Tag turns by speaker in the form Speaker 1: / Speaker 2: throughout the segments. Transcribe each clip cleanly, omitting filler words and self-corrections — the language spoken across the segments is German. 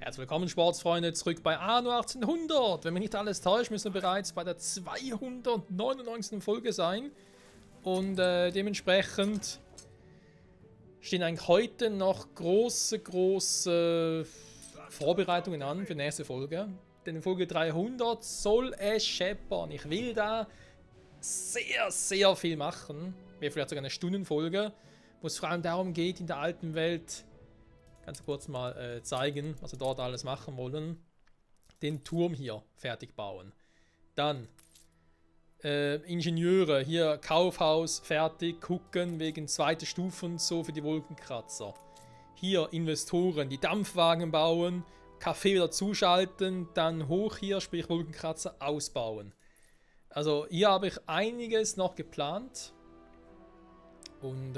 Speaker 1: Herzlich willkommen, Sportsfreunde, zurück bei Anno 1800. Wenn mich nicht alles täuscht, müssen wir bereits bei der 299. Folge sein. Und dementsprechend stehen eigentlich heute noch große Vorbereitungen an für die nächste Folge. Denn in Folge 300 soll es scheppern. Ich will da sehr viel machen. Wäre vielleicht sogar eine Stundenfolge, wo es vor allem darum geht, in der alten Welt, ganz kurz mal zeigen, was wir dort alles machen wollen. Den Turm hier fertig bauen. Dann Ingenieure, hier Kaufhaus fertig, gucken wegen zweiter Stufen so für die Wolkenkratzer. Hier Investoren, die Dampfwagen bauen, Kaffee wieder zuschalten, dann hoch hier, sprich Wolkenkratzer, ausbauen. Also hier habe ich einiges noch geplant. Und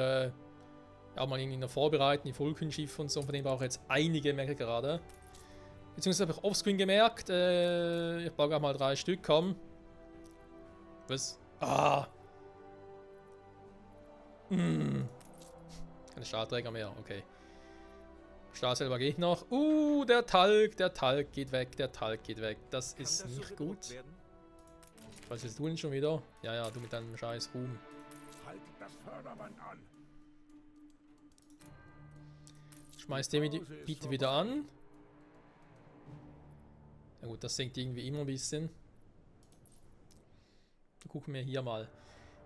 Speaker 1: auch mal irgendwie noch vorbereiten, die Vulkanschiffe und so, von denen brauche ich jetzt einige, merke ich gerade. Beziehungsweise habe ich offscreen gemerkt, ich baue gerade mal 3 Stück, komm. Was? Ah! Keine Stahlträger mehr, okay. Stahl selber geht noch. Der Talg geht weg, Das ist nicht gut. Was willst du denn schon wieder? Ja, du mit deinem scheiß Ruhm.
Speaker 2: Haltet das Förderband an.
Speaker 1: Schmeiß den bitte wieder an. Na gut, das senkt irgendwie immer ein bisschen. Dann gucken wir hier mal.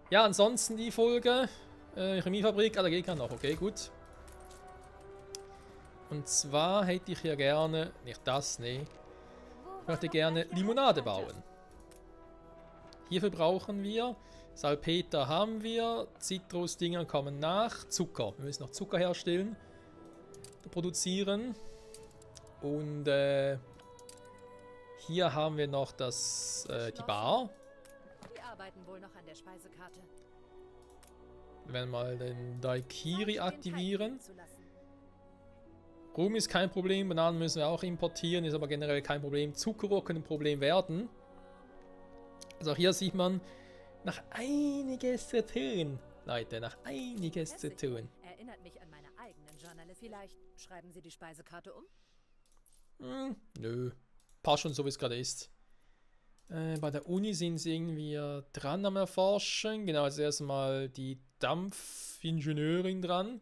Speaker 1: Ja, ansonsten die Folge. Chemiefabrik, da geht noch. Okay, gut. Und zwar hätte ich hier gerne, nicht das, nee. Ich möchte gerne Limonade bauen. Hierfür brauchen wir, Salpeter haben wir, Zitrusdinger kommen nach, Zucker. Wir müssen noch Zucker herstellen, produzieren. Und hier haben wir noch die Bar.
Speaker 3: Die arbeiten wohl noch an der Speisekarte.
Speaker 1: Wir werden mal den Daikiri aktivieren. Rum ist kein Problem, Bananen müssen wir auch importieren, ist aber generell kein Problem. Zuckerrohr könnte ein Problem werden. Also auch hier sieht man, nach einiges zu tun, Leute, nach einiges zu tun.
Speaker 3: Erinnert mich an meine eigenen Journale. Vielleicht schreiben Sie die Speisekarte um?
Speaker 1: Nö, passt schon so, wie es gerade ist. Bei der Uni sind sie irgendwie dran am Erforschen. Genau, als erstmal die Dampfingenieurin dran.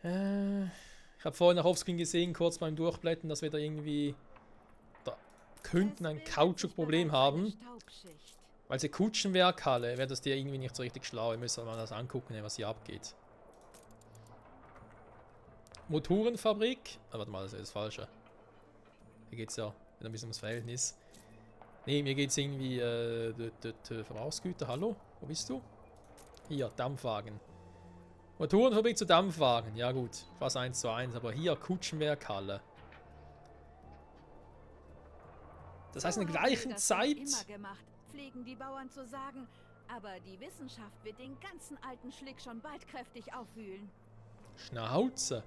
Speaker 1: Ich habe vorhin nach Offscreen gesehen, kurz beim Durchblättern, dass wir da irgendwie könnten ein Kautschuk-Problem haben. Weil sie Kutschenwerkhalle, wäre das dir irgendwie nicht so richtig schlau. Ihr müsst mal das angucken, was hier abgeht. Motorenfabrik. Warte mal, das ist das Falsche. Hier geht es ja wieder ein bisschen ums Verhältnis. Ne, mir geht es irgendwie Verbrauchsgüter. Hallo? Wo bist du? Hier, Dampfwagen. Motorenfabrik zu Dampfwagen. Ja gut, fast 1:1. Aber hier Kutschenwerkhalle. Das heißt in der gleichen Zeit.
Speaker 4: Immer gemacht, pflegen die Bauern zu sagen, aber die Wissenschaft wird den ganzen alten Schlick schon bald kräftig aufwühlen.
Speaker 1: Schnauze.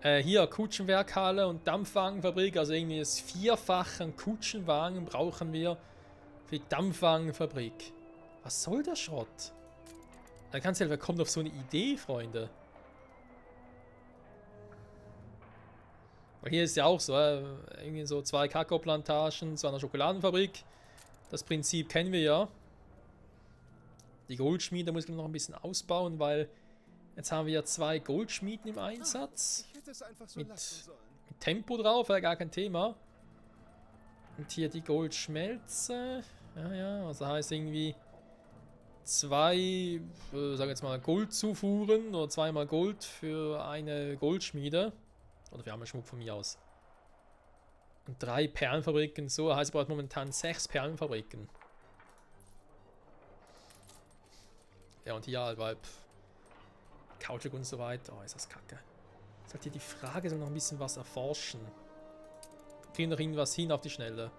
Speaker 1: Hier Kutschenwerkhalle und Dampfwagenfabrik, also irgendwie das Vierfache an Kutschenwagen brauchen wir für die Dampfwagenfabrik. Was soll der Schrott? Da kannst du ja, wer kommt auf so eine Idee, Freunde? Weil hier ist ja auch so, irgendwie so 2 Kakaoplantagen zu einer Schokoladenfabrik. Das Prinzip kennen wir ja. Die Goldschmiede muss ich noch ein bisschen ausbauen, weil jetzt haben wir ja 2 Goldschmieden im Einsatz. Mit Tempo drauf, ja gar kein Thema. Und hier die Goldschmelze. Ja, also heißt irgendwie 2, sagen wir jetzt mal Goldzufuhren oder 2-mal Gold für eine Goldschmiede. Oder für einmal Schmuck von mir aus. Und 3 Perlenfabriken, so heißt es braucht momentan 6 Perlenfabriken. Ja, und hier halt, weil Kautschuk und so weiter. Oh, ist das kacke. Jetzt hat hier die Frage, soll noch ein bisschen was erforschen. Kriegen noch irgendwas hin auf die Schnelle.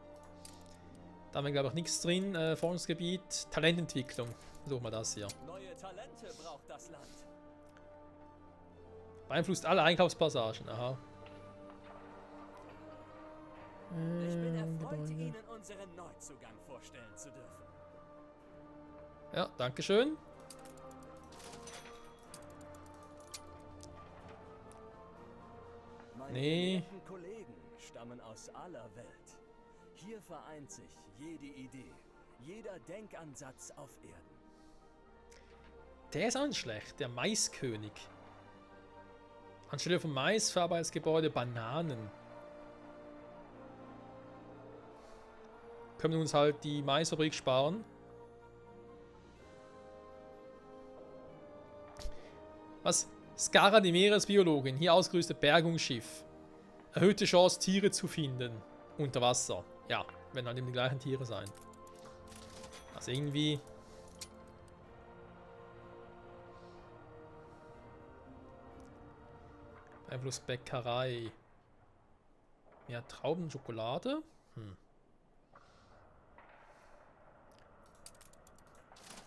Speaker 1: Da haben wir, glaube ich, nichts drin. Forschungsgebiet, Talententwicklung. Versuchen wir das hier.
Speaker 5: Neue Talente braucht das Land.
Speaker 1: Beeinflusst alle Einkaufspassagen. Aha.
Speaker 5: Ich bin erfreut, Ihnen unseren Neuzugang vorstellen zu dürfen.
Speaker 1: Ja, dankeschön.
Speaker 5: Meine
Speaker 1: Nee.
Speaker 5: gelehrten Kollegen stammen aus aller Welt. Hier vereint sich jede Idee, jeder Denkansatz auf Erden.
Speaker 1: Der ist auch nicht schlecht, der Maiskönig. Anstelle von Mais Verarbeitungsgebäude Bananen. Können wir uns halt die Maisfabrik sparen. Was? Skara, die Meeresbiologin, hier ausgerüstet Bergungsschiff. Erhöhte Chance, Tiere zu finden. Unter Wasser. Ja, werden halt eben die gleichen Tiere sein. Also irgendwie... Einflussbäckerei. Ja, Trauben, Schokolade.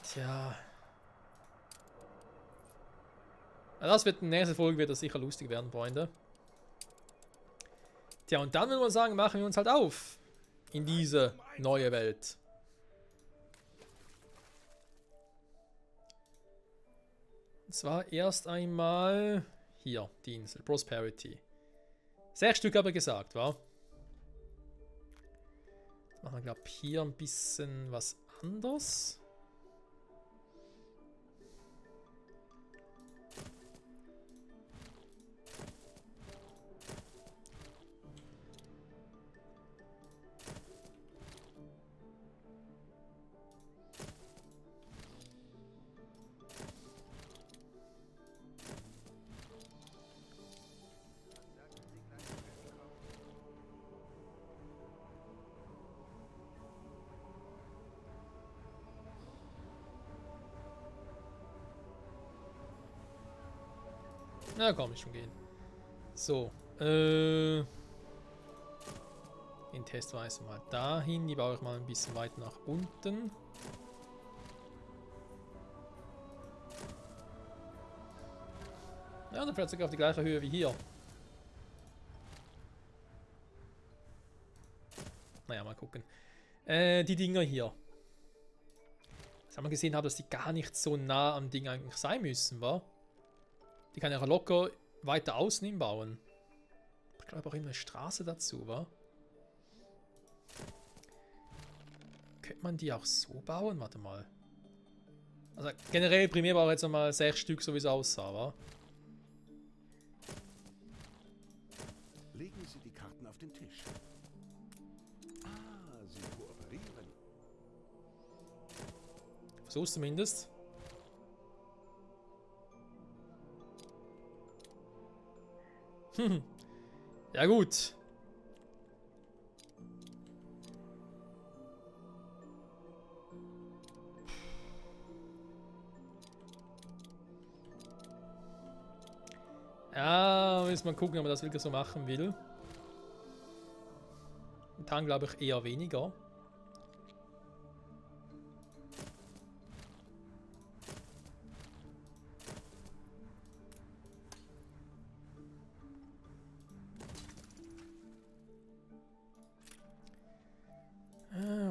Speaker 1: Tja. Ja, das wird in der nächsten Folge wird das sicher lustig werden, Freunde. Tja, und dann würde man sagen, machen wir uns halt auf in diese neue Welt. Und zwar erst einmal hier, die Insel, Prosperity. 6 Stück habe ich gesagt, wa? Jetzt machen wir, glaube ich, hier ein bisschen was anderes. Na komm, ich schon gehen. So, den testweise mal dahin. Die baue ich mal ein bisschen weit nach unten. Ja, dann vielleicht sogar auf die gleiche Höhe wie hier. Naja, mal gucken. Die Dinger hier. Jetzt haben wir gesehen, dass die gar nicht so nah am Ding eigentlich sein müssen, wa? Die kann ja locker weiter außen hinbauen. Ich glaube auch immer eine Straße dazu, wa? Könnte man die auch so bauen? Warte mal. Also generell primär baue ich jetzt nochmal 6 Stück, so wie es aussah, wa?
Speaker 2: Legen Sie die Karten auf den Tisch. Ah, Sie kooperieren.
Speaker 1: Versuch's zumindest. Ja gut. Ja, müssen wir gucken, ob man das wirklich so machen will. Momentan glaube ich eher weniger.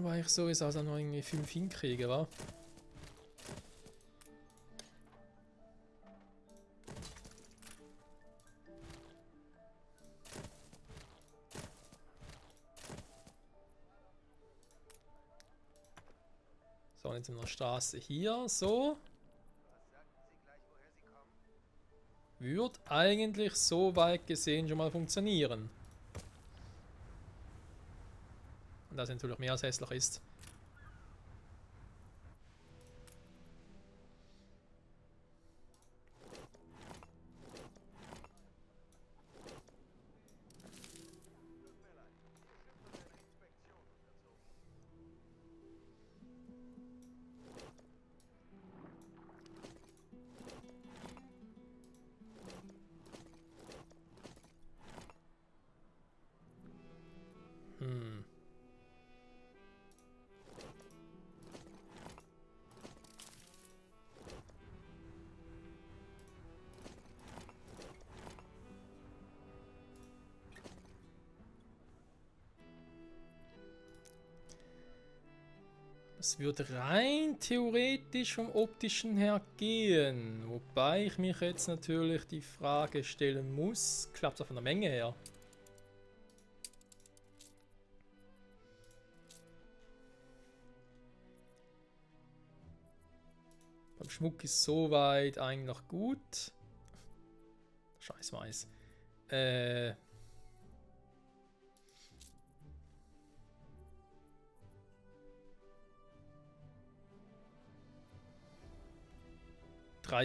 Speaker 1: Weil ich sowieso also noch irgendwie 5 hinkriege, wa? So, und jetzt sind wir noch Straße hier, so. Würde eigentlich so weit gesehen schon mal funktionieren. Und das natürlich mehr als hässlich ist. Das würde rein theoretisch vom optischen her gehen. Wobei ich mich jetzt natürlich die Frage stellen muss, klappt es auch von der Menge her? Beim Schmuck ist soweit eigentlich noch gut. Scheiß weiß. 3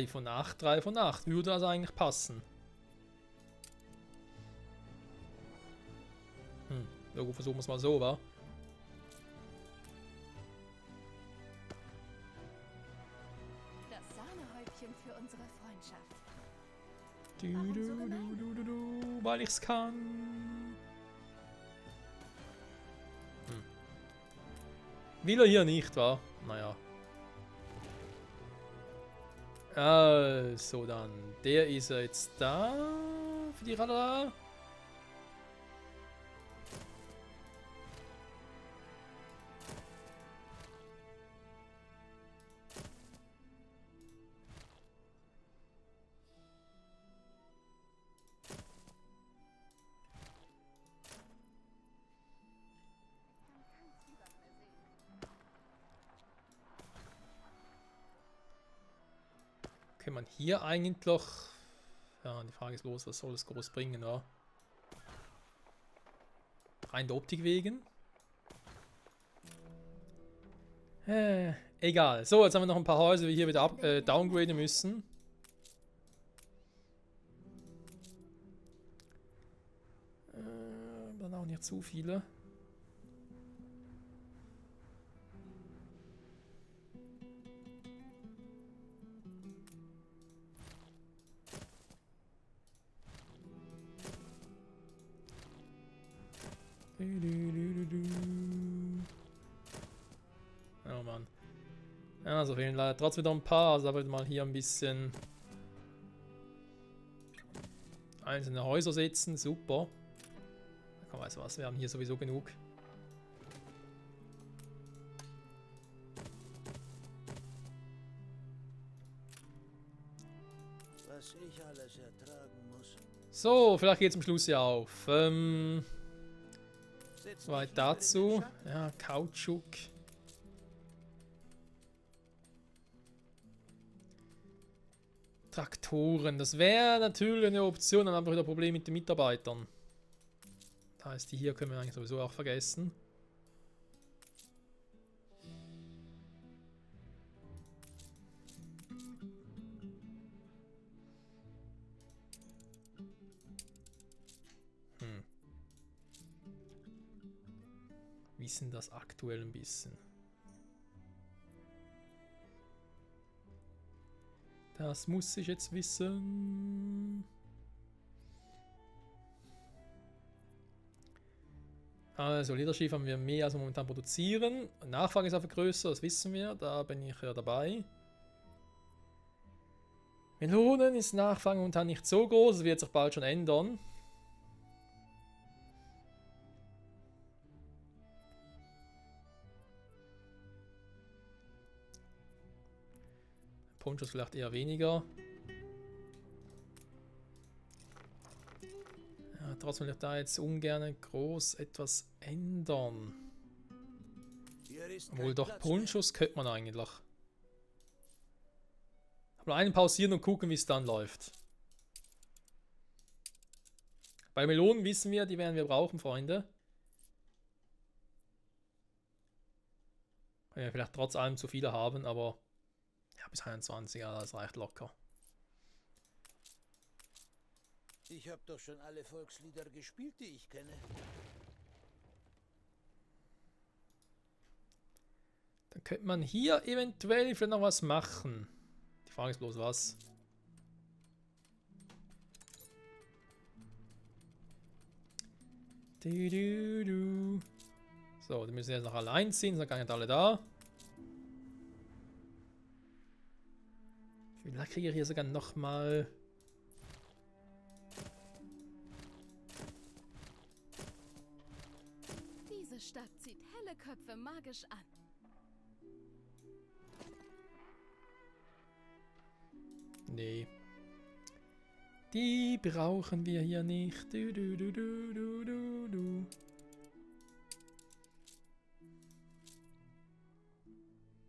Speaker 1: von 8, 3 von 8. Würde also eigentlich passen. Na gut, versuchen wir es mal so, wa?
Speaker 4: Das Sahnehäubchen für unsere Freundschaft.
Speaker 1: Weil ich's kann. Will er hier nicht, wa? Naja. Also dann, der ist er jetzt da für die Radar. Kann man hier eigentlich... Ja, die Frage ist los, was soll das groß bringen, ja? Rein der Optik wegen. Egal. So, jetzt haben wir noch ein paar Häuser, die wir hier wieder downgraden müssen. Dann auch nicht zu viele. Oh Mann. Ja, also fehlen leider trotzdem wieder ein paar, also aber mal hier ein bisschen einzelne Häuser setzen, super. Da weiß was, wir haben hier sowieso genug.
Speaker 6: Was ich alles ertragen muss.
Speaker 1: So, vielleicht geht es am Schluss ja auf.
Speaker 6: Setz
Speaker 1: Soweit
Speaker 6: mich lieber in den
Speaker 1: dazu.
Speaker 6: Schatten.
Speaker 1: Ja, Kautschuk. Traktoren, das wäre natürlich eine Option, dann haben wir wieder Probleme mit den Mitarbeitern. Das heißt, die hier können wir eigentlich sowieso auch vergessen. Wissen das aktuell ein bisschen. Das muss ich jetzt wissen. Also, Leadership haben wir mehr, als wir momentan produzieren. Nachfrage ist einfach größer, das wissen wir. Da bin ich ja dabei. Melonen ist Nachfrage momentan nicht so groß, das wird sich bald schon ändern. Ponchos vielleicht eher weniger. Ja, trotzdem will ich da jetzt ungern groß etwas ändern.
Speaker 6: Hier ist
Speaker 1: Obwohl
Speaker 6: kein
Speaker 1: doch
Speaker 6: Platz
Speaker 1: Ponchos könnte man eigentlich. Aber einen pausieren und gucken, wie es dann läuft. Bei Melonen wissen wir, die werden wir brauchen, Freunde. Können wir vielleicht trotz allem zu viele haben, aber ja, bis 21, ja, das reicht locker.
Speaker 6: mehr. Ich habe doch schon alle Volkslieder gespielt, die ich kenne.
Speaker 1: Dann könnte man hier eventuell vielleicht noch was machen. Die Frage ist bloß was. So, die müssen jetzt noch allein ziehen, sind gar nicht alle da. Vielleicht kriege ich hier sogar noch mal.
Speaker 4: Diese Stadt zieht helle Köpfe magisch an.
Speaker 1: Nee. Die brauchen wir hier nicht. Du, du, du, du, du, du, du.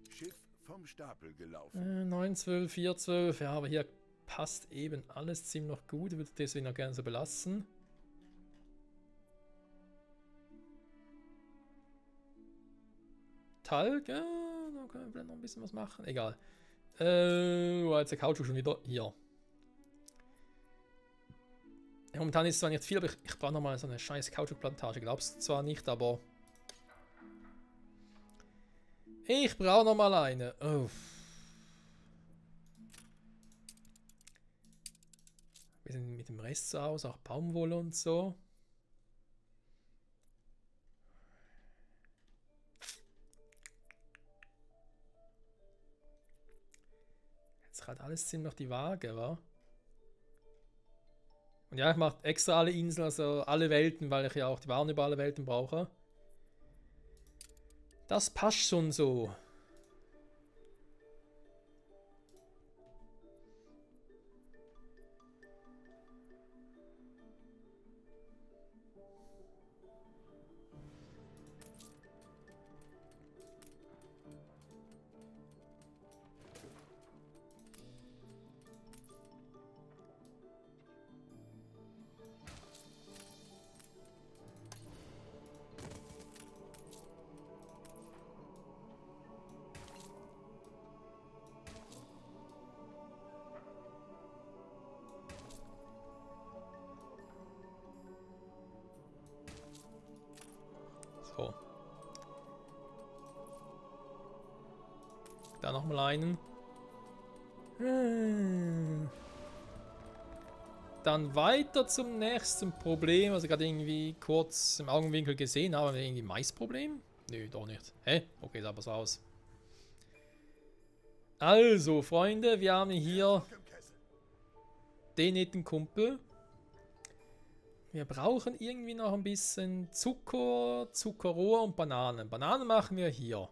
Speaker 2: Schiff vom Stapel gelaufen.
Speaker 1: 9, 12, 4, 12. Ja, aber hier passt eben alles ziemlich gut. Ich würde deswegen auch gerne so belassen. Talg, ja, da können wir vielleicht noch ein bisschen was machen. Egal. Jetzt der Kautschuk schon wieder hier. Ja, momentan ist es zwar nicht viel, aber ich brauche nochmal so eine scheiß Kautschukplantage. Glaubst du zwar nicht, aber ich brauche nochmal eine. Oh. Wir sind mit dem Rest so aus, auch Baumwolle und so. Jetzt halt alles ziemlich die Waage, wa? Und ja, ich mache extra alle Inseln, also alle Welten, weil ich ja auch die Waren über alle Welten brauche. Das passt schon so. So. Da nochmal einen. Dann weiter zum nächsten Problem, was ich gerade irgendwie kurz im Augenwinkel gesehen habe. Irgendwie Maisproblem? Nö, doch nicht. Hä? Okay, sah aber so aus. Also, Freunde, wir haben hier den netten Kumpel. Wir brauchen irgendwie noch ein bisschen Zucker, Zuckerrohr und Bananen. Bananen machen wir hier.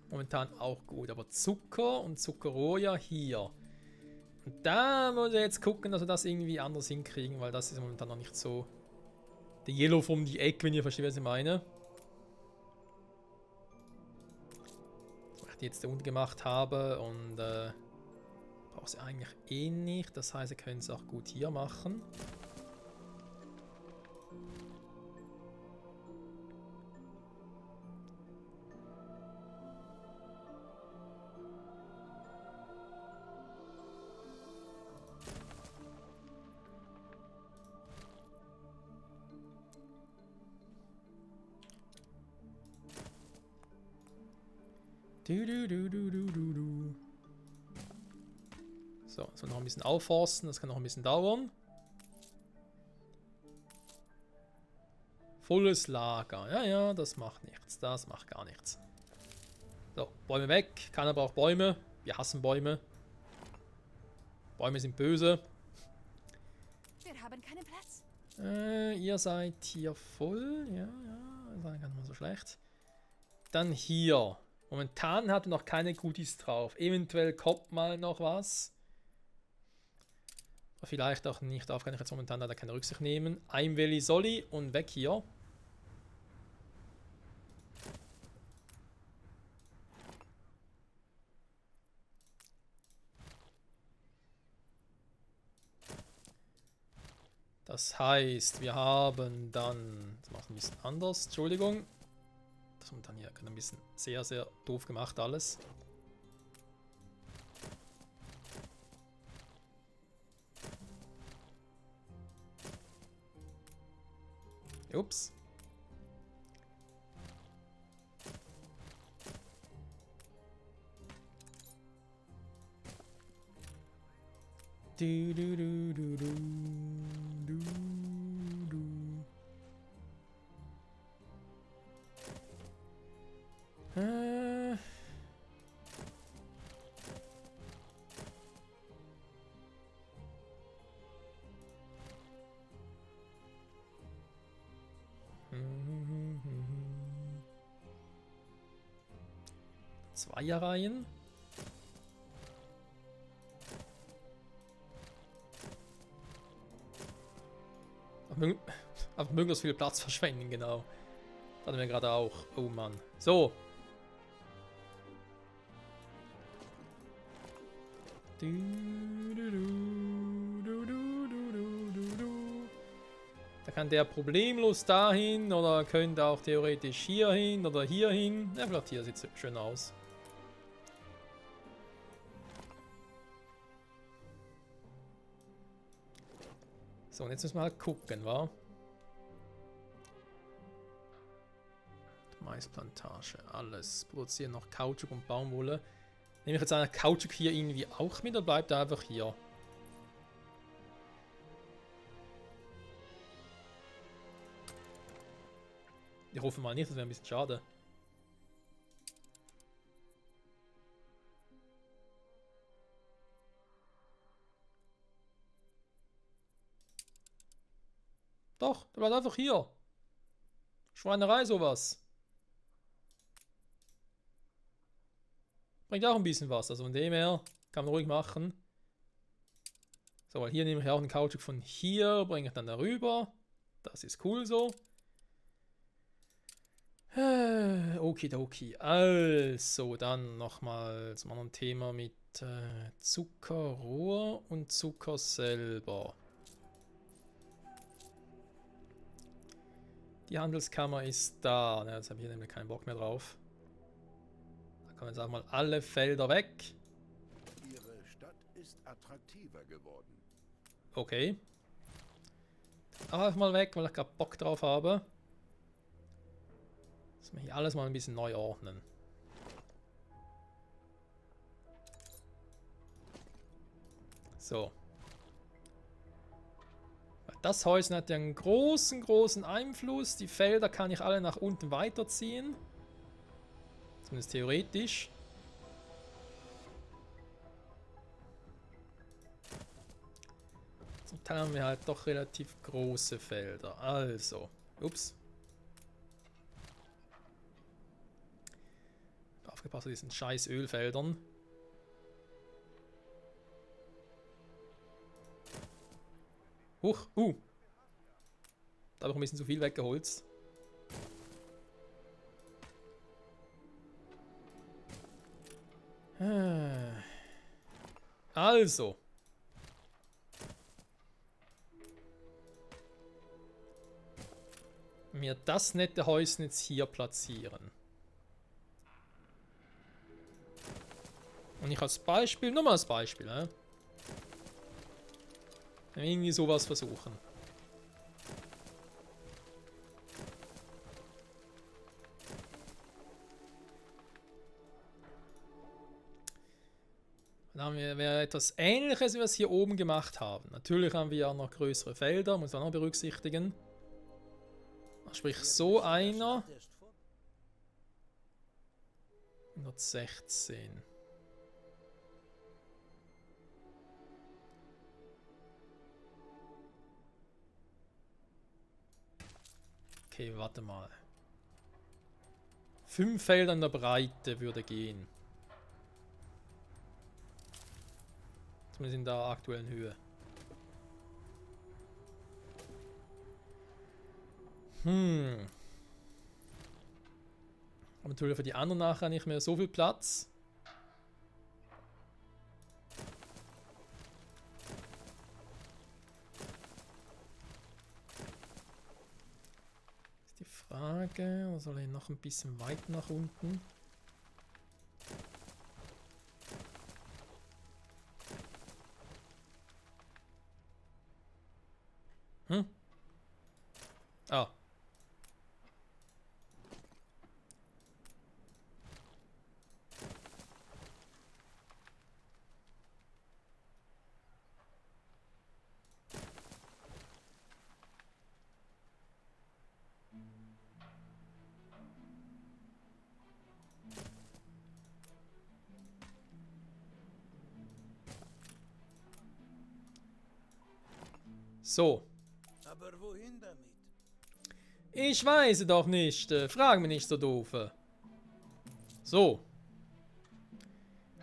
Speaker 1: Momentan auch gut, aber Zucker und Zuckerrohr ja hier. Und da muss ich jetzt gucken, dass wir das irgendwie anders hinkriegen, weil das ist momentan noch nicht so der Yellow vom die Eck, wenn ihr versteht, was ich meine. Die jetzt da unten gemacht habe und brauche sie eigentlich eh nicht. Das heißt, ihr könnt es auch gut hier machen. So, jetzt noch ein bisschen aufforsten, das kann noch ein bisschen dauern. Volles Lager. Ja, ja, das macht nichts. Das macht gar nichts. So, Bäume weg. Keiner braucht Bäume. Wir hassen Bäume. Bäume sind böse.
Speaker 4: Wir haben keinen Platz.
Speaker 1: Ihr seid hier voll. Ja, ja, das war gar nicht mal so schlecht. Dann hier. Momentan hat er noch keine Goodies drauf. Eventuell kommt mal noch was. Aber vielleicht auch nicht. Darauf kann ich jetzt momentan leider keine Rücksicht nehmen. Ein Veli Solli und weg hier. Das heißt, wir haben dann... Das macht ein bisschen anders. Entschuldigung. Das ist dann hier ein bisschen sehr, sehr doof gemacht alles. Ups. Du, du, du, du, du, du, du. Zweierreihen. Aber möglichst viel Platz verschwenden, genau. Das hatten wir gerade auch. Oh Mann. So. Da kann der problemlos dahin oder könnte auch theoretisch hier hin oder hier hin. Ja, vielleicht hier sieht es schön aus. So, und jetzt müssen wir halt gucken, wa? Maisplantage, alles. Produzieren noch Kautschuk und Baumwolle. Nehme ich jetzt einen Kautschuk hier irgendwie auch mit oder bleibt er einfach hier? Ich hoffe mal nicht, das wäre ein bisschen schade. Doch, der bleibt einfach hier. Schweinerei sowas. Bringt auch ein bisschen was, also von dem her kann man ruhig machen. So, weil hier nehme ich auch einen Kautschuk von hier, bringe ich dann darüber. Das ist cool so. Okidoki. Also, dann nochmal zum anderen Thema mit Zuckerrohr und Zucker selber. Die Handelskammer ist da. Jetzt habe ich hier nämlich keinen Bock mehr drauf. Da kommen jetzt auch mal alle Felder weg.
Speaker 2: Ihre Stadt ist attraktiver geworden.
Speaker 1: Okay. Auch mal weg, weil ich gerade Bock drauf habe. Müssen wir hier alles mal ein bisschen neu ordnen. So. Das Häuschen hat ja einen großen Einfluss. Die Felder kann ich alle nach unten weiterziehen. Zumindest theoretisch. Zum Teil haben wir halt doch relativ große Felder. Also, ups. Aufgepasst auf diesen scheiß Ölfeldern. Huch, da habe ich ein bisschen zu viel weggeholzt. Also. Mir das nette Häuschen jetzt hier platzieren. Und ich als Beispiel, nur mal als Beispiel, irgendwie sowas versuchen. Dann haben wir etwas Ähnliches, wie wir es hier oben gemacht haben. Natürlich haben wir ja noch größere Felder, muss man auch noch berücksichtigen. Sprich, so einer. 116. Okay, warte mal. 5 Felder in der Breite würde gehen. Zumindest in der aktuellen Höhe. Aber natürlich für die anderen nachher nicht mehr so viel Platz. Ist die Frage, oder soll ich noch ein bisschen weit nach unten? Ah. So.
Speaker 6: Aber wohin damit?
Speaker 1: Ich weiß doch nicht. Frag mich nicht so doof. So.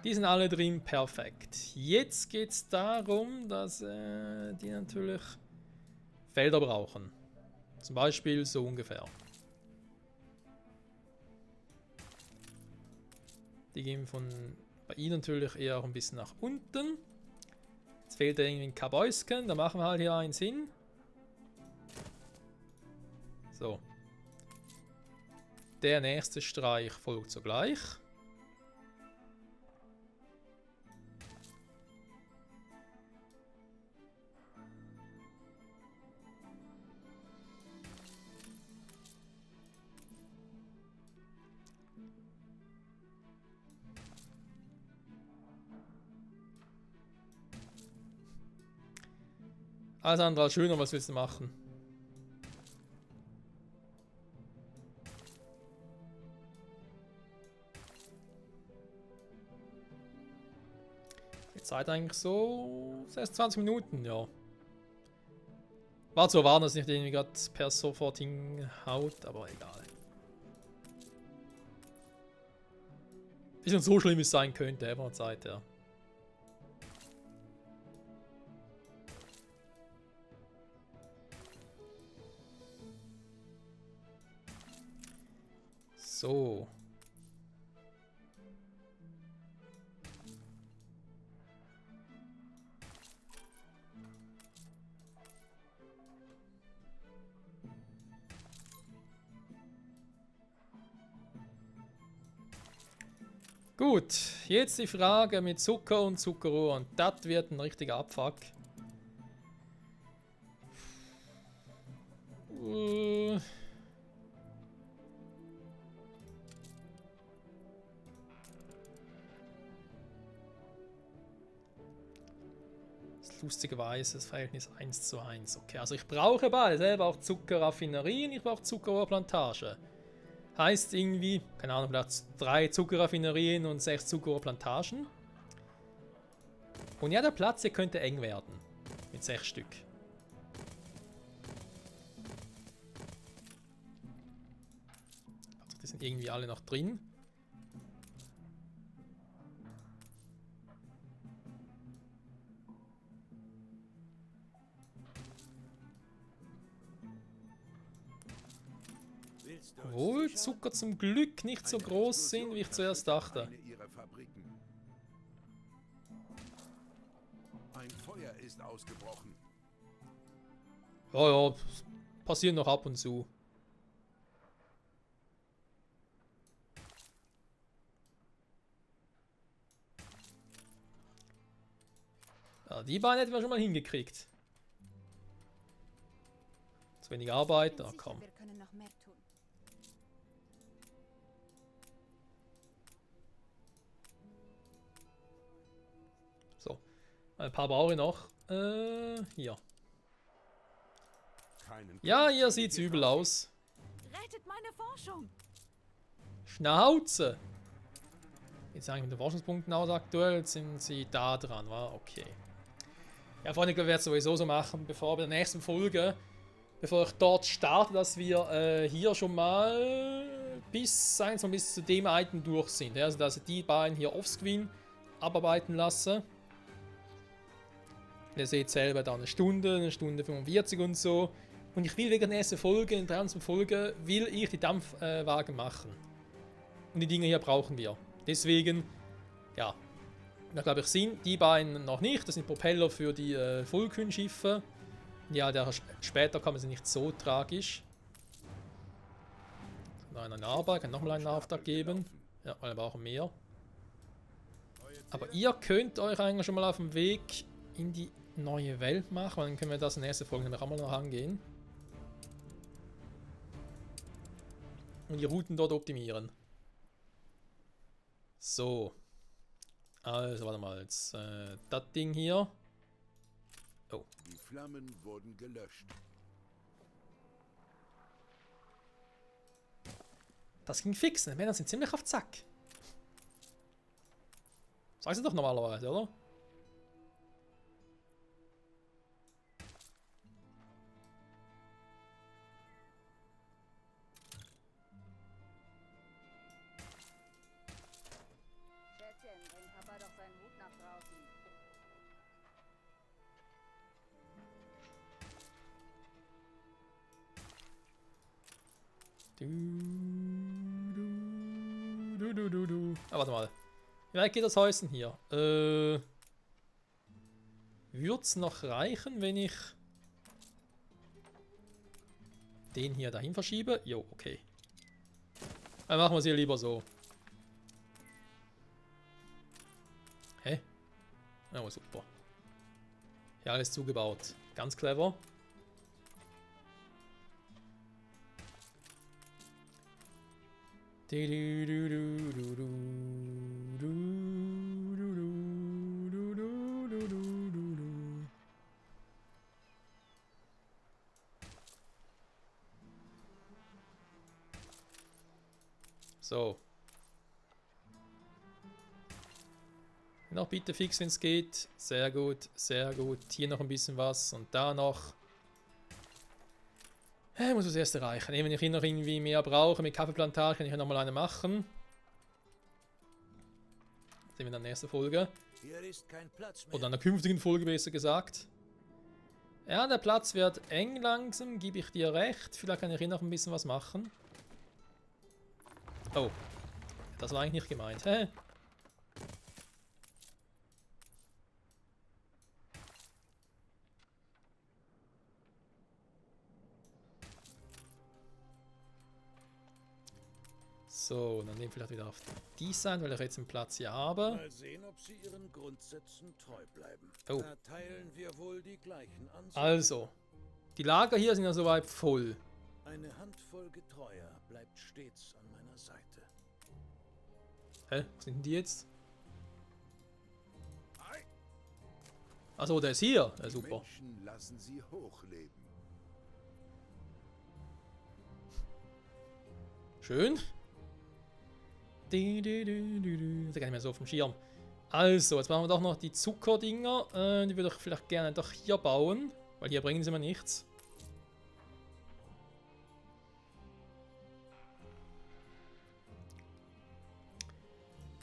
Speaker 1: Die sind alle drin, perfekt. Jetzt geht es darum, dass die natürlich Felder brauchen. Zum Beispiel so ungefähr. Die gehen von bei ihnen natürlich eher auch ein bisschen nach unten. Jetzt fehlt da irgendwie ein Kabäusken, da machen wir halt hier eins hin. So. Der nächste Streich folgt sogleich. Alles andere als schöner, was willst du machen? Die Zeit eigentlich so 26 Minuten, ja. War zu erwarten, dass nicht irgendwie gerade per sofort hinhaut, aber egal. Ist nicht so schlimm, wie es sein könnte, einfach eine Zeit, ja. So. Gut, jetzt die Frage mit Zucker und Zuckerrohr und das wird ein richtiger Abfuck. Lustigerweise das Verhältnis 1:1. Okay, also ich brauche beide, selber auch Zuckerraffinerien, ich brauche Zuckerrohrplantage. Heißt irgendwie, keine Ahnung, vielleicht 3 Zuckerraffinerien und 6 Zuckerrohrplantagen. Und ja, der Platz hier könnte eng werden. Mit 6 Stück. Also die sind irgendwie alle noch drin. Obwohl Zucker zum Glück nicht so groß sind, wie ich zuerst dachte.
Speaker 2: Ein Feuer ist ausgebrochen.
Speaker 1: Ja, ja, passiert noch ab und zu. Ja, die beiden hätten wir schon mal hingekriegt. Zu wenig Arbeit, na komm.
Speaker 4: Wir können noch mehr tun.
Speaker 1: So, ein paar brauche ich noch. Hier. Ja, hier sieht's übel aus.
Speaker 4: Rettet meine Forschung!
Speaker 1: Schnauze! Jetzt eigentlich mit den Forschungspunkten aus aktuell sind sie da dran, war okay. Ja, Freunde, ich werde es sowieso so machen, bevor bei der nächsten Folge, bevor ich dort starte, dass wir hier schon mal bis zu dem Item durch sind. Ja, also dass ich die beiden hier offscreen abarbeiten lasse. Ihr seht selber da eine Stunde 45 und so. Und ich will wegen der nächsten Folge, in der 23. Folge, will ich die Dampfwagen machen. Und die Dinge hier brauchen wir. Deswegen, ja, da glaube ich sind die beiden noch nicht. Das sind Propeller für die Vulcan-Schiffe. Ja, später kommen sie nicht so tragisch. Noch eine Arbeit, kann nochmal einen Auftrag geben. Ja, weil wir brauchen mehr. Aber ihr könnt euch eigentlich schon mal auf dem Weg in die neue Welt machen. Dann können wir das in der nächsten Folge auch mal noch angehen. Und die Routen dort optimieren. So. Also, warte mal. Jetzt das Ding hier. Oh.
Speaker 2: Die Flammen wurden gelöscht.
Speaker 1: Das ging fix. Die Männer sind ziemlich auf Zack. Sagst du doch normalerweise, oder? Ah, warte mal. Wie weit geht das Häuschen hier? Würde es noch reichen, wenn ich den hier dahin verschiebe? Jo, okay. Dann machen wir es hier lieber so. Hä? Oh, super. Ja, alles zugebaut. Ganz clever. So. Noch bitte fix, wenn es geht. Sehr gut, sehr gut. Hier noch ein bisschen was und da noch. Ich muss das erst erreichen. Wenn ich hier noch irgendwie mehr brauche mit Kaffeeplantage, kann ich ja nochmal eine machen. Das sehen wir in der nächsten Folge.
Speaker 6: Hier ist kein Platz mehr.
Speaker 1: Oder in der künftigen Folge besser gesagt. Ja, der Platz wird eng langsam, gebe ich dir recht. Vielleicht kann ich hier noch ein bisschen was machen. Oh, das war eigentlich nicht gemeint. Hä? So, dann nehmen wir vielleicht wieder auf die Seite, weil ich jetzt einen Platz hier habe.
Speaker 6: Mal sehen, ob sie ihren Grundsätzen treu bleiben.
Speaker 1: Oh.
Speaker 6: Da teilen wir wohl die gleichen Ansichten.
Speaker 1: Also, die Lager hier sind ja soweit voll.
Speaker 6: Eine Handvoll Getreuer bleibt stets an meiner Seite.
Speaker 1: Hä? Was sind denn die jetzt? Achso, der ist hier. Ja,
Speaker 2: Die
Speaker 1: super.
Speaker 2: Menschen lassen sie hochleben.
Speaker 1: Schön. Das ist gar nicht mehr so auf dem Schirm. Also, jetzt machen wir doch noch die Zuckerdinger. Die würde ich vielleicht gerne doch hier bauen, weil hier bringen sie mir nichts.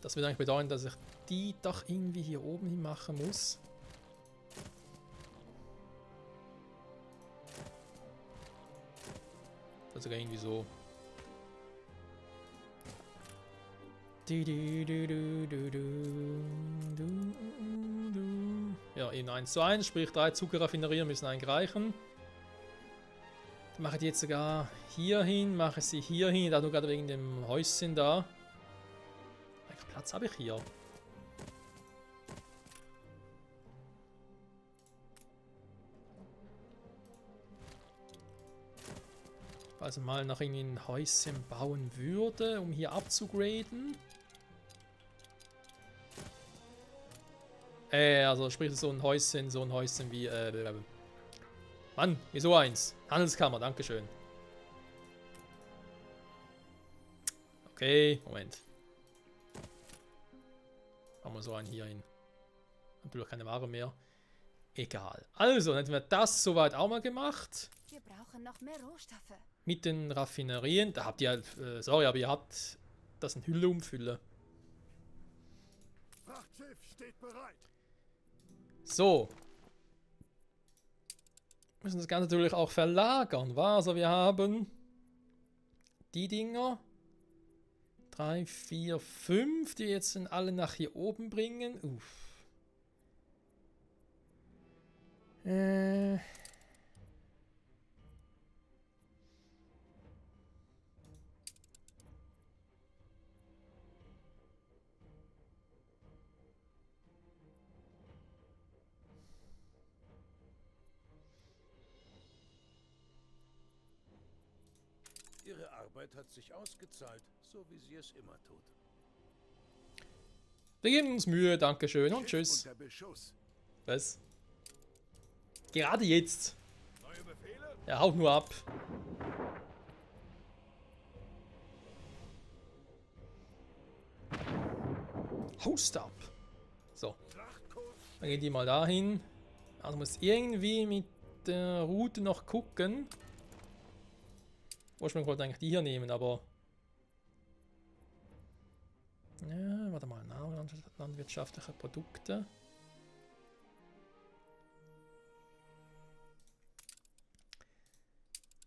Speaker 1: Das würde eigentlich bedeuten, dass ich die doch irgendwie hier oben hin machen muss. Das ist sogar irgendwie so. Ja, in 1:1, sprich 3 Zuckerraffinerieren müssen eigentlich reichen. Dann mache ich die jetzt sogar hier hin, mache sie hier hin, da nur gerade wegen dem Häuschen da. Welchen Platz habe ich hier? Also mal noch irgendwie ein Häuschen bauen würde, um hier abzugraden. Also sprich so ein Häuschen wie, Mann, wieso eins? Handelskammer, dankeschön. Okay, Moment. Machen wir so einen hier hin. Natürlich keine Ware mehr. Egal. Also, dann hätten wir das soweit auch mal gemacht.
Speaker 4: Wir brauchen noch mehr Rohstoffe.
Speaker 1: Mit den Raffinerien. Da habt ihr, sorry, aber ihr habt das in Hülle umfüllen.
Speaker 2: Frachtschiff steht bereit.
Speaker 1: So. Müssen das Ganze natürlich auch verlagern, wa? Also wir haben die Dinger. 3, 4, 5, die jetzt alle nach hier oben bringen. Uff.
Speaker 6: Ihre Arbeit hat sich ausgezahlt, so wie sie es immer tut.
Speaker 1: Wir geben uns Mühe, Dankeschön und
Speaker 2: Schiff
Speaker 1: tschüss.
Speaker 2: unter Beschuss.
Speaker 1: Was? Gerade jetzt.
Speaker 2: Neue Befehle?
Speaker 1: Er haut nur ab. Host ab. So. Dann gehen die mal dahin. Also muss irgendwie mit der Route noch gucken. Ursprünglich wollte ich eigentlich die hier nehmen, aber... Ja, warte mal. Landwirtschaftliche Produkte.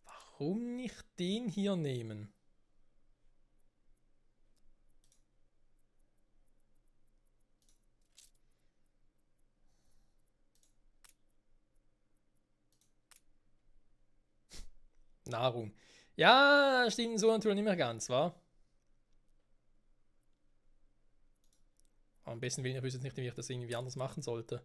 Speaker 1: Warum nicht den hier nehmen? Nahrung. Ja, stimmt so natürlich nicht mehr ganz, wa? Am besten will ich wüsste jetzt nicht, wie ich das irgendwie anders machen sollte.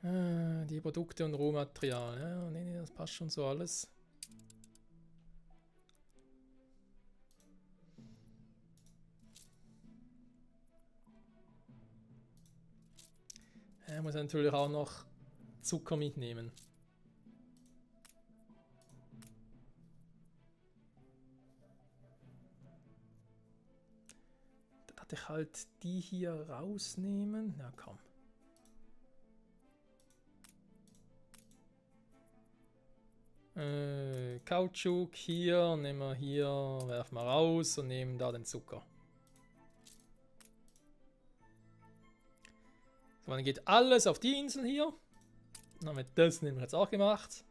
Speaker 1: Die Produkte und Rohmaterial. Ja, nee, das passt schon so alles. Ich muss natürlich auch noch Zucker mitnehmen. Dann hatte ich halt die hier rausnehmen. Na komm. Kautschuk hier, nehmen wir hier, werfen wir raus und nehmen da den Zucker. So, dann geht alles auf die Insel hier. Dann haben wir das nämlich jetzt auch gemacht.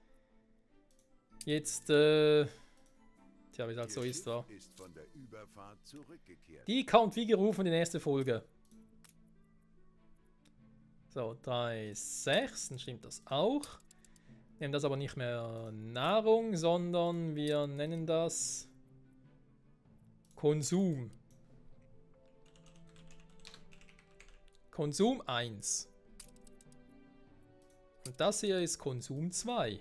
Speaker 1: Jetzt, tja, wie es halt so ist, da.
Speaker 2: Ist von der Überfahrt zurückgekehrt.
Speaker 1: Die kommt wie gerufen in die nächste Folge. So, 3,6, dann stimmt das auch. Nehmen das aber nicht mehr Nahrung, sondern wir nennen das Konsum. Konsum 1. Und das hier ist Konsum 2.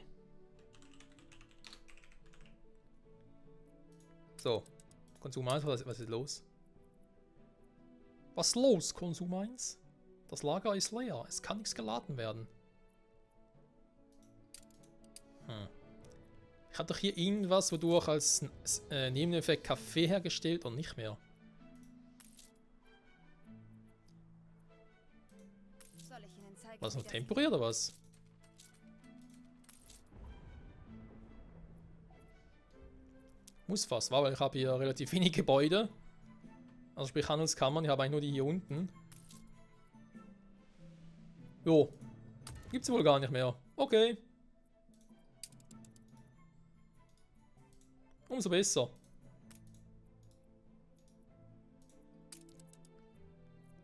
Speaker 1: So, Konsum 1, was ist los? Was ist los, Konsum 1? Das Lager ist leer, es kann nichts geladen werden. Ich hatte doch hier irgendwas, wodurch als Nebeneffekt Kaffee hergestellt und nicht mehr.
Speaker 3: Soll ich Ihnen zeigen,
Speaker 1: War das
Speaker 3: wie
Speaker 1: nur
Speaker 3: das
Speaker 1: temporär oder was? Muss fast, weil ich habe hier relativ wenig Gebäude. Also sprich Handelskammern, ich habe eigentlich nur die hier unten. Jo. Gibt's wohl gar nicht mehr. Okay. Umso besser.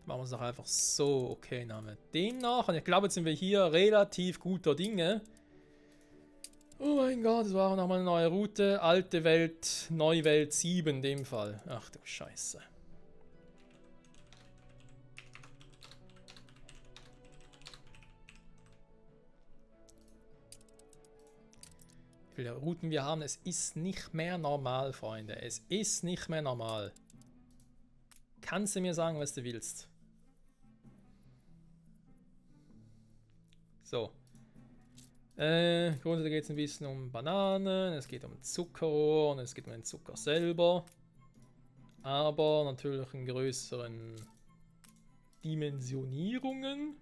Speaker 1: Machen wir es doch einfach so. Okay, nehmen wir den nach. Und ich glaube, jetzt sind wir hier relativ guter Dinge. Oh mein Gott, das war nochmal eine neue Route. Alte Welt, neue Welt 7 in dem Fall. Ach du Scheiße. Wie viele Routen wir haben, es ist nicht mehr normal, Freunde. Es ist nicht mehr normal. Kannst du mir sagen, was du willst? So. Grundsätzlich geht es ein bisschen um Bananen, es geht um Zuckerrohr und es geht um den Zucker selber. Aber natürlich in größeren Dimensionierungen.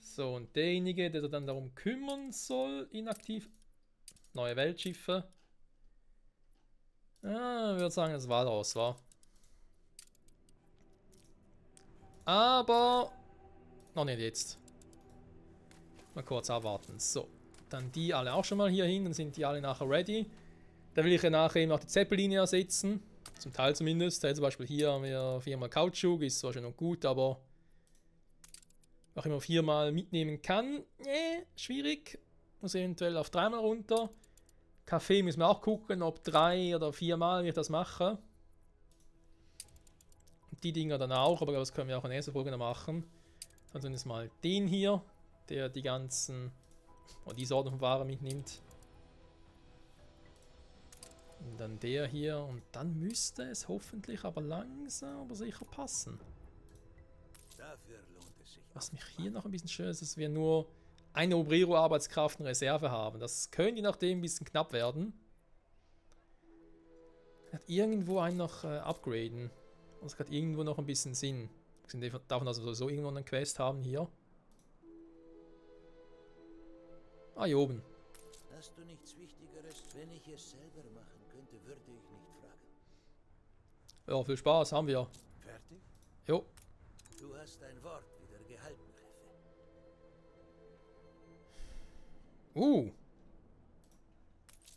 Speaker 1: So, und derjenige, der sich dann darum kümmern soll, inaktiv. Neue Weltschiffe. Ah, ich würde sagen, das war das, war. Aber noch nicht jetzt. Mal kurz abwarten. So, dann die alle auch schon mal hier hin, dann sind die alle nachher ready. Da will ich ja nachher eben auch die Zeppeline ersetzen. Zum Teil zumindest. Zum Beispiel hier haben wir 4-mal Kautschuk, ist zwar schon noch gut, aber auch immer 4-mal mitnehmen kann. Schwierig. Muss eventuell auf 3-mal runter. Kaffee müssen wir auch gucken, ob 3 oder 4-mal wir das machen. Und die Dinger dann auch, aber das können wir auch in der nächsten Folge noch machen. Dann zumindest mal den hier, der die ganzen, oder die Sorten von Waren mitnimmt. Und dann der hier. Und dann müsste es hoffentlich aber langsam aber sicher passen.
Speaker 6: Dafür lohnt es sich.
Speaker 1: Was mich hier noch ein bisschen stört, ist, dass wir nur eine Obrero-Arbeitskraft in Reserve haben. Das könnte je nachdem ein bisschen knapp werden. Ich werde irgendwo einen noch upgraden. Das hat irgendwo noch ein bisschen Sinn. Wir davon, dass wir sowieso irgendwo eine Quest haben hier. Ah, hier oben.
Speaker 6: Hast du nichts Wichtigeres? Wenn ich es selber machen könnte, würde ich nicht fragen.
Speaker 1: Ja, viel Spaß, haben wir.
Speaker 6: Fertig?
Speaker 1: Jo.
Speaker 6: Du hast dein Wort wieder gehalten, Chef.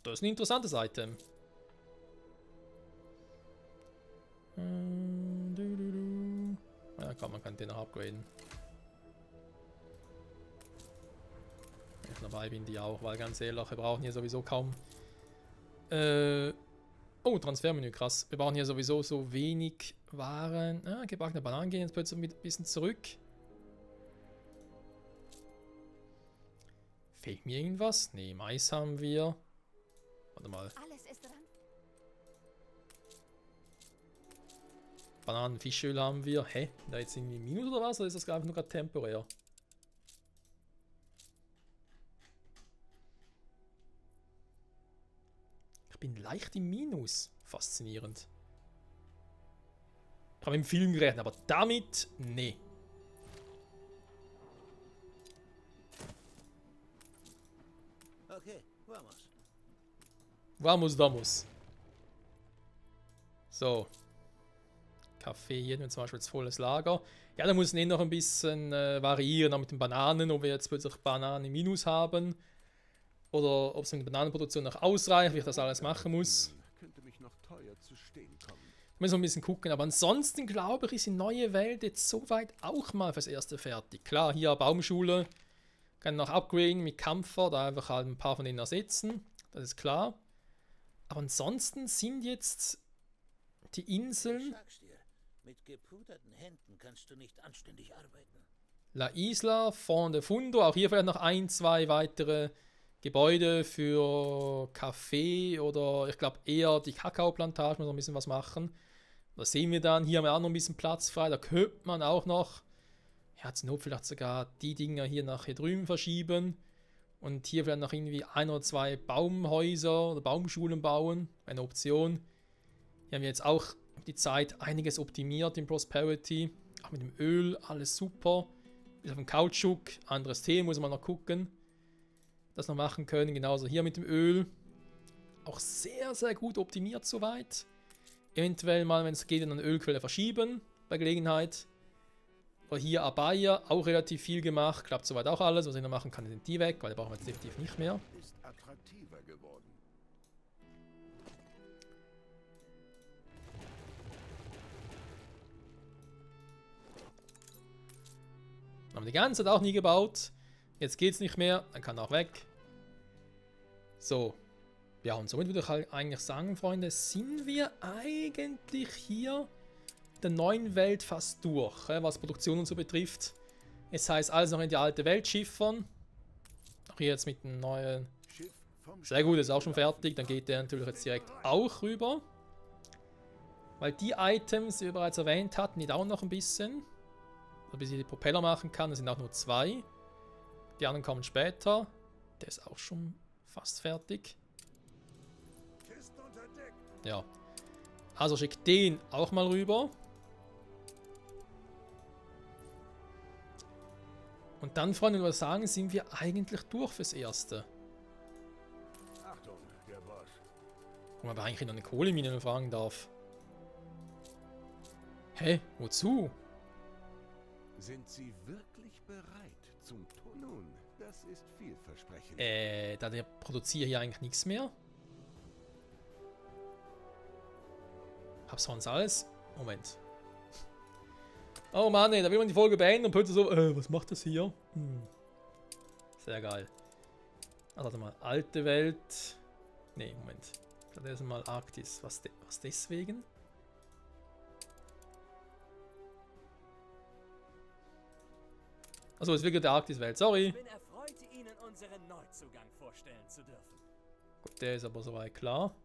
Speaker 1: Das ist ein interessantes Item. Ja, komm, man kann den noch upgraden. Wenn ich dabei bin, die auch, weil ganz ehrlich, wir brauchen hier sowieso kaum. Oh, Transfermenü, krass. Wir brauchen hier sowieso so wenig Waren. Ah, gebackene Bananen gehen jetzt plötzlich ein bisschen zurück. Fehlt mir irgendwas? Ne, Mais haben wir. Warte mal.
Speaker 4: Alles ist dran.
Speaker 1: Bananen, Fischöl haben wir. Hä? Da jetzt irgendwie Minus oder was? Oder ist das einfach nur gerade temporär? Ich bin leicht im Minus. Faszinierend. Ich habe im Film gerechnet, aber damit, nee.
Speaker 6: Okay, vamos.
Speaker 1: Vamos, vamos. So. Kaffee hier, zum Beispiel jetzt volles Lager. Ja, da muss ich noch ein bisschen variieren, auch mit den Bananen, ob wir jetzt plötzlich Bananen im Minus haben. Oder ob es mit der Bananenproduktion noch ausreicht, wie ich das alles machen muss.
Speaker 2: Könnte mich noch teuer zu stehen kommen.
Speaker 1: Ich muss noch ein bisschen gucken, aber ansonsten glaube ich, ist die neue Welt jetzt soweit auch mal fürs Erste fertig. Klar, hier Baumschule, kann noch upgraden mit Kampfer, da einfach halt ein paar von denen ersetzen, das ist klar. Aber ansonsten sind jetzt die Inseln,
Speaker 6: Sag's dir, mit gepuderten Händen kannst du nicht anständig arbeiten.
Speaker 1: La Isla, Fond de Fundo, auch hier vielleicht noch ein, zwei weitere Gebäude für Kaffee oder ich glaube eher die Kakaoplantage, muss noch ein bisschen was machen. Da sehen wir dann, hier haben wir auch noch ein bisschen Platz frei, da könnte man auch noch, ja, zur Not vielleicht sogar die Dinger hier nach hier drüben verschieben und hier vielleicht noch irgendwie ein oder zwei Baumhäuser oder Baumschulen bauen, eine Option. Hier haben wir jetzt auch die Zeit einiges optimiert in Prosperity, auch mit dem Öl, alles super. Bis auf den Kautschuk, anderes Thema, muss man noch gucken. Das noch machen können, genauso hier mit dem Öl. Auch sehr, sehr gut optimiert soweit. Eventuell mal, wenn es geht, eine Ölquelle verschieben, bei Gelegenheit. Oder hier Abaya, auch relativ viel gemacht, klappt soweit auch alles. Was ich noch machen kann, sind die weg, weil die brauchen wir jetzt definitiv nicht mehr.
Speaker 2: Ist attraktiver geworden.
Speaker 1: Haben wir die ganze Zeit auch nie gebaut. Jetzt geht's nicht mehr, dann kann er auch weg. So. Ja, und somit würde ich halt eigentlich sagen, Freunde, sind wir eigentlich hier in der neuen Welt fast durch, was Produktion und so betrifft. Es heißt alles noch in die alte Welt schiffern. Auch hier jetzt mit dem neuen.
Speaker 2: Schiff vom
Speaker 1: Sehr gut, ist auch schon fertig. Dann geht der natürlich jetzt direkt auch rüber. Weil die Items, die wir bereits erwähnt hatten, die dauern noch ein bisschen. Bis ich die Propeller machen kann, das sind auch nur 2. Die anderen kommen später. Der ist auch schon fast fertig.
Speaker 2: Kisten unter Deck.
Speaker 1: Ja. Also schick den auch mal rüber. Und dann, Freunde, würde ich sagen, sind wir eigentlich durch fürs Erste.
Speaker 2: Achtung, der Boss.
Speaker 1: Wo man aber eigentlich noch eine Kohlemine fragen darf. Hä? Wozu?
Speaker 2: Sind Sie wirklich bereit zum Tun? Nun, das ist vielversprechend.
Speaker 1: Da der produziert hier eigentlich nichts mehr. Hab's sonst alles? Moment. Oh Mann, ey, da will man die Folge beenden und plötzlich so, was macht das hier? Sehr geil. Also, warte mal, alte Welt. Nee, Moment. Ich glaube, das ist mal Arktis. Was deswegen? Achso, es ist wirklich der Arktis-Welt, sorry.
Speaker 5: Ich bin erfreut, Ihnen unseren Neuzugang vorstellen zu dürfen.
Speaker 1: Gut, der ist aber soweit klar.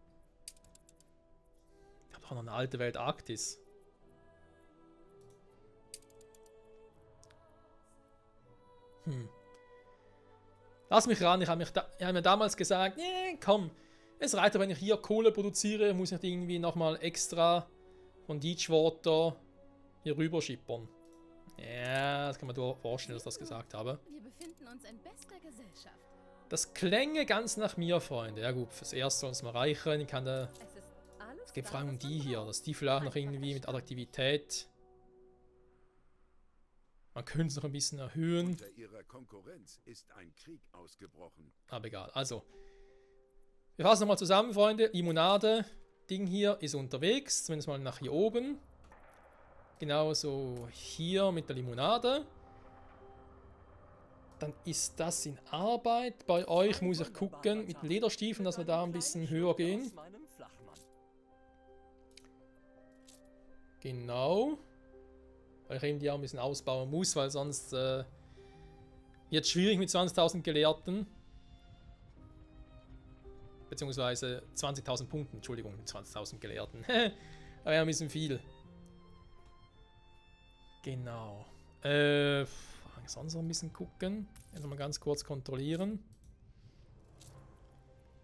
Speaker 1: Ich habe doch noch eine alte Welt Arktis. Lass mich ran, ich habe mir damals gesagt, nee, komm, es reicht, wenn ich hier Kohle produziere, muss ich nicht irgendwie nochmal extra von Deepwater hier rüber schippern. Ja, das kann man dir vorstellen, dass ich das gesagt habe.
Speaker 4: Wir befinden uns in bester Gesellschaft.
Speaker 1: Das klänge ganz nach mir, Freunde. Ja gut, fürs Erste soll es mal reichen. Ich kann da...
Speaker 4: Es ist alles
Speaker 1: Es geht
Speaker 4: da,
Speaker 1: vor allem um
Speaker 4: was man
Speaker 1: die hier,
Speaker 4: braucht.
Speaker 1: dass die vielleicht noch
Speaker 4: Einfach
Speaker 1: irgendwie mit
Speaker 4: erstellen.
Speaker 1: Attraktivität... Man könnte es noch ein bisschen erhöhen,
Speaker 2: Unter Ihrer Konkurrenz ist ein Krieg ausgebrochen.
Speaker 1: aber egal. Also, Wir fassen nochmal zusammen, Freunde. Limonade, Ding hier ist unterwegs, zumindest mal nach hier oben. Genauso hier mit der Limonade. Dann ist das in Arbeit. Bei euch muss ich gucken mit Lederstiefeln, dass wir da ein bisschen höher gehen. Genau. Weil ich eben die auch ein bisschen ausbauen muss, weil sonst wird es schwierig mit 20.000 Gelehrten. Beziehungsweise 20.000 Punkten, Entschuldigung, mit 20.000 Gelehrten. Aber ja, ein bisschen viel. Genau. Sonst noch ein bisschen gucken. Noch mal ganz kurz kontrollieren.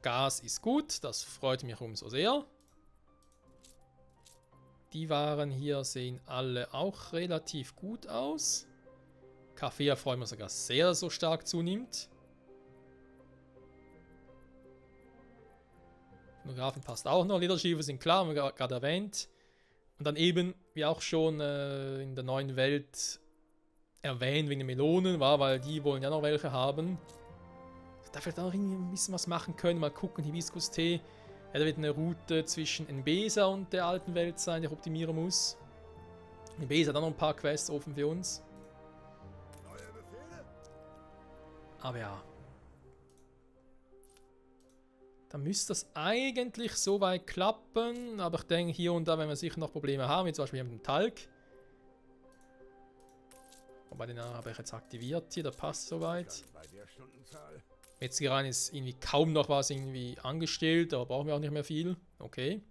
Speaker 1: Gas ist gut, das freut mich umso sehr. Die Waren hier sehen alle auch relativ gut aus. Kaffee freuen wir sogar sehr, so stark zunimmt. Fotografen passt auch noch. Lederschiefer sind klar, haben wir gerade erwähnt. Und dann eben, wie auch schon in der neuen Welt erwähnt, wegen den Melonen, weil die wollen ja noch welche haben. Da vielleicht auch irgendwie ein bisschen was machen können. Mal gucken, Hibiskus-Tee. Ja, da wird eine Route zwischen Enbesa und der alten Welt sein, die ich optimieren muss. Enbesa hat auch noch ein paar Quests offen für uns. Aber ja. Dann müsste das eigentlich soweit klappen. Aber ich denke, hier und da werden wir sicher noch Probleme haben, wie zum Beispiel mit dem Talg. Wobei den habe ich jetzt aktiviert hier, der passt soweit. Metzgereien ist irgendwie kaum noch was irgendwie angestellt, aber brauchen wir auch nicht mehr viel. Okay.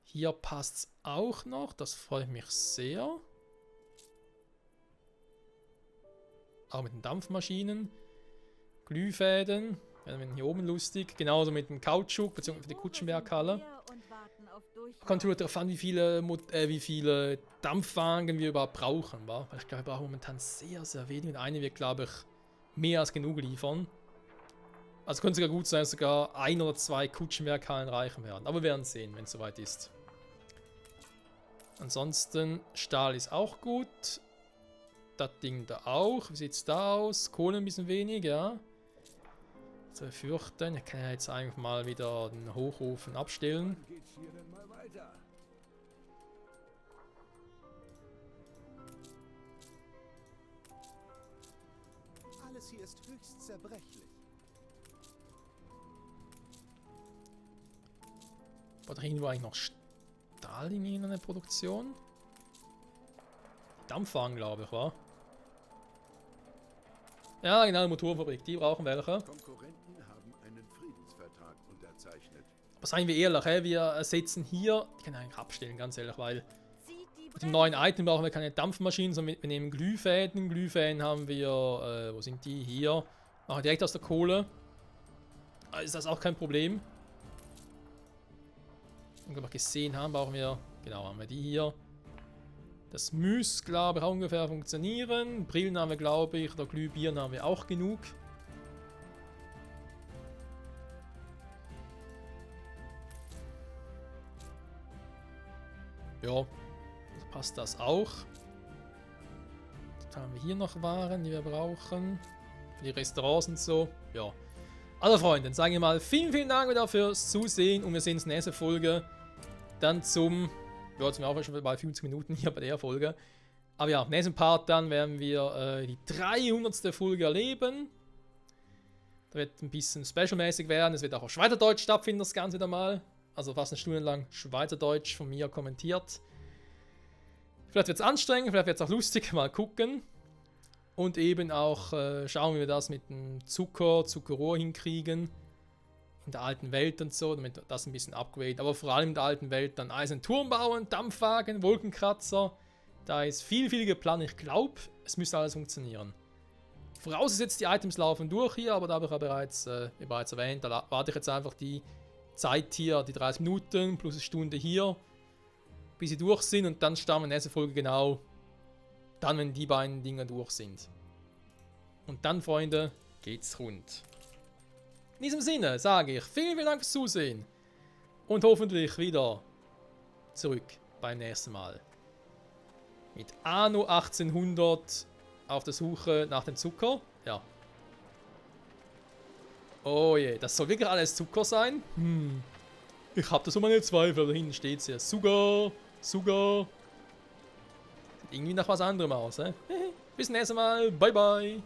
Speaker 1: Hier passt es auch noch, das freut mich sehr. Auch mit den Dampfmaschinen. Glühfäden. Werden hier oben lustig. Genauso mit dem Kautschuk, beziehungsweise die Kutschenwerkhalle. Kommt nur darauf an, wie viele Dampfwagen wir überhaupt brauchen. Wa? Weil ich glaube, wir brauchen momentan sehr, sehr wenig. Und eine wird, glaube ich, mehr als genug liefern. Also könnte sogar gut sein, dass sogar 1 oder 2 Kutschenwerkhallen reichen werden. Aber wir werden sehen, wenn es soweit ist. Ansonsten, Stahl ist auch gut. Das Ding da auch. Wie sieht es da aus? Kohle ein bisschen wenig, ja. Also wir fürchten, ich kann ja jetzt einfach mal wieder den Hochofen abstellen.
Speaker 2: Alles hier ist höchst zerbrechlich.
Speaker 1: Batterien war eigentlich noch Stahl in der Produktion. Dampfwagen, glaube ich, war. Ja, genau, Motorfabrik, die brauchen welche.
Speaker 2: Konkurrenten haben einen Friedensvertrag unterzeichnet.
Speaker 1: Aber seien wir ehrlich, wir ersetzen hier, ich kann eigentlich abstellen, ganz ehrlich, weil mit dem neuen Item brauchen wir keine Dampfmaschinen, sondern wir nehmen Glühfäden. Glühfäden haben wir, wo sind die? Hier. Machen wir direkt aus der Kohle. Ist das auch kein Problem. Und wie wir gesehen haben, brauchen wir, genau, haben wir die hier. Das müsste, glaube ich, auch ungefähr funktionieren. Brillen haben wir, glaube ich, oder Glühbirnen haben wir auch genug. Ja, passt das auch. Dann haben wir hier noch Waren, die wir brauchen. Für die Restaurants und so. Ja. Also Freunde, dann sage ich mal vielen, vielen Dank wieder fürs Zusehen und wir sehen uns in der nächsten Folge. Dann zum... Ja, jetzt sind wir auch schon bei 50 Minuten hier bei der Folge. Aber ja, im nächsten Part dann werden wir die 300. Folge erleben. Da wird ein bisschen specialmäßig werden. Es wird auch auf Schweizerdeutsch stattfinden, das Ganze wieder mal. Also fast eine Stunde lang Schweizerdeutsch von mir kommentiert. Vielleicht wird es anstrengend, vielleicht wird es auch lustig. Mal gucken. Und eben auch schauen, wie wir das mit dem Zuckerrohr hinkriegen. In der alten Welt und so, damit das ein bisschen upgraden. Aber vor allem in der alten Welt dann Eisenturm bauen, Dampfwagen, Wolkenkratzer. Da ist viel, viel geplant. Ich glaube, es müsste alles funktionieren. Vorausgesetzt, die Items laufen durch hier, aber da habe ich ja bereits erwähnt, da warte ich jetzt einfach die Zeit hier, die 30 Minuten plus eine Stunde hier, bis sie durch sind und dann starten wir in der nächsten Folge genau dann, wenn die beiden Dinge durch sind. Und dann, Freunde, geht's rund. In diesem Sinne sage ich vielen, vielen Dank fürs Zusehen und hoffentlich wieder zurück beim nächsten Mal. Mit Anno 1800 auf der Suche nach dem Zucker. Ja. Oh je, das soll wirklich alles Zucker sein? Hm. Ich hab da so meine Zweifel. Da hinten steht es ja. Sugar. Sieht irgendwie nach was anderem aus, Bis zum nächsten Mal. Bye, bye.